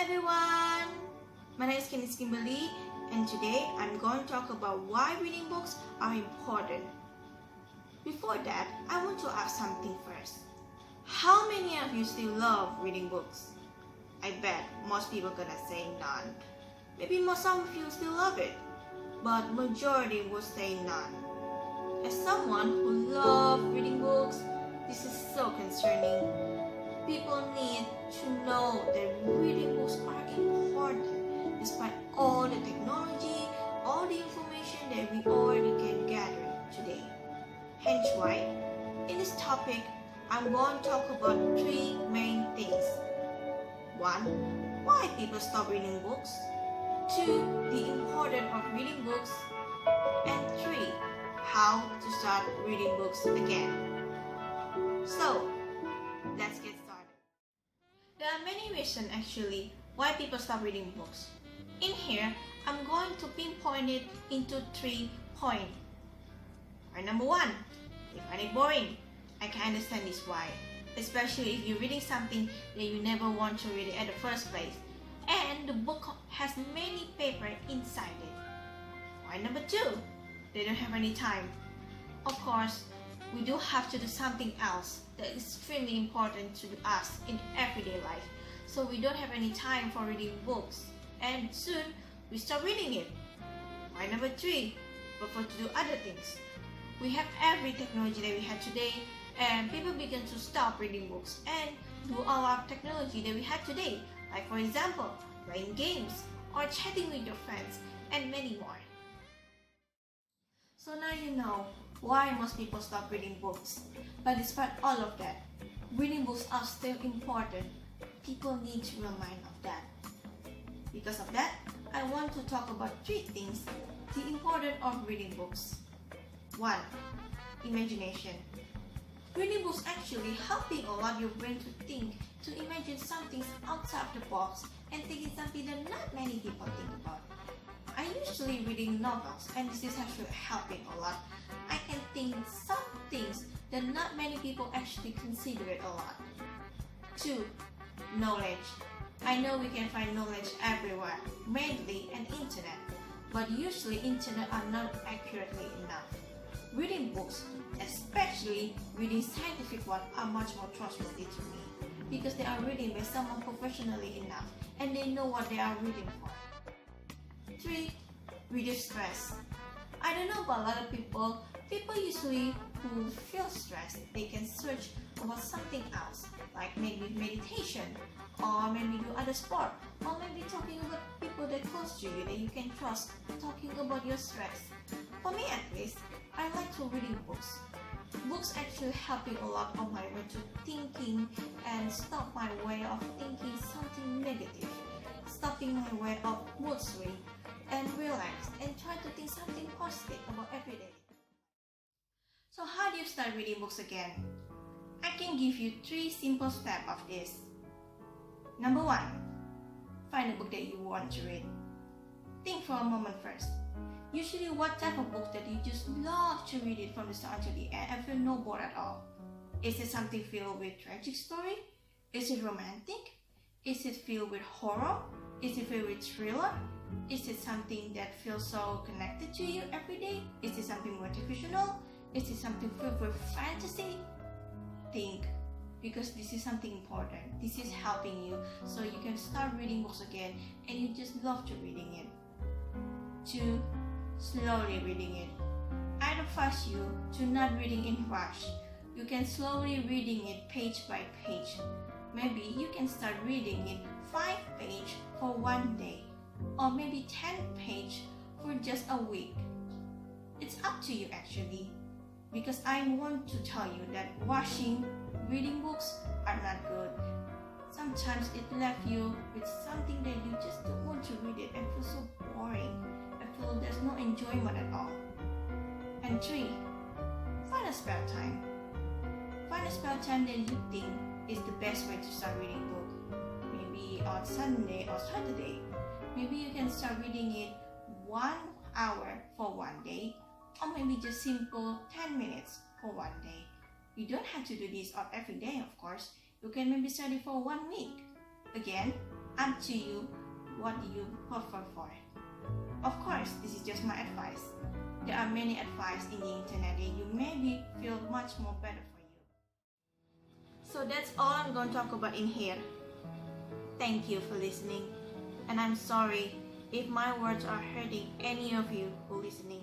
everyone! My name is Kenix Kimberly and today I'm going to talk about why reading books are important. Before that, I want to ask something first. How many of you still love reading books? I bet most people gonna say none. Maybe some of you still love it, but majority will say none. As someone who loves reading books, this is so concerning. People need to know that reading books are important despite all the technology, all the information that we already can gather today. Hence why, in this topic, I'm going to talk about three main things. 1. Why people stop reading books. 2. The importance of reading books. And 3. How to start reading books again. So, let's get started. There are many reasons actually why people stop reading books. In here, I'm going to pinpoint it into 3 points. Point number 1, they find it boring. I can understand this why, especially if you're reading something that you never want to read it at the first place, and the book has many paper inside it. Point number 2, they don't have any time. Of course, we do have to do something else that is extremely important to us in everyday life. So we don't have any time for reading books, and soon we stop reading it. Point number 3, prefer to do other things. We have every technology that we have today, and people begin to stop reading books and do all our technology that we have today, like for example, playing games or chatting with your friends and many more. So now you know why most people stop reading books. But despite all of that, reading books are still important. People need to remind of that. Because of that, I want to talk about 3 things, the importance of reading books. 1. Imagination. Reading books actually helping a lot your brain to think, to imagine something outside the box and thinking something that not many people think about. I usually reading novels and this is actually helping a lot. I can think some things that not many people actually consider it a lot. 2. Knowledge. I know we can find knowledge everywhere, mainly on internet, but usually internet are not accurately enough. Reading books, especially reading scientific ones, are much more trustworthy to me because they are reading by someone professionally enough and they know what they are reading for. 3. Reduce stress. I don't know about a lot of people usually who feel stressed, they can search about something else, like maybe meditation, or maybe do other sport, or maybe talking about people that close to you that you can trust, talking about your stress. For me at least, I like to reading books. Books actually helping a lot on my way to thinking and stop my way of thinking something negative, stopping my way of mood swing and relax and try to think something positive about every day. So how do you start reading books again? I can give you 3 simple steps of this. Number 1, find a book that you want to read. Think for a moment first. Usually what type of book that you just love to read it from the start to the end and feel no bored at all? Is it something filled with tragic story? Is it romantic? Is it filled with horror? Is it filled with thriller? Is it something that feels so connected to you every day? Is it something motivational? Is it something filled with fantasy? Think, because this is something important. This is helping you so you can start reading books again and you just love to reading it. 2. Slowly reading it. I advise you to not reading in rush. You can slowly reading it page by page. Maybe you can start reading it 5 pages for one day, or maybe 10 pages for just a week. It's up to you actually, because I want to tell you that rushing reading books are not good. Sometimes it left you with something that you just don't want to read it and feel so boring. I feel there's no enjoyment at all. And 3, find a spare time. Find a spare time that you think is the best way to start reading book. Maybe on Sunday or Saturday. Maybe you can start reading it 1 hour for one day, or maybe just simple 10 minutes for one day. You don't have to do this every day, of course. You can maybe study for 1 week. Again, Up to you, what do you prefer for? Of course, this is just my advice. There are many advice in the internet that you maybe feel much more better for you. So that's all I'm going to talk about in here. Thank you for listening, and I'm sorry if my words are hurting any of you who are listening.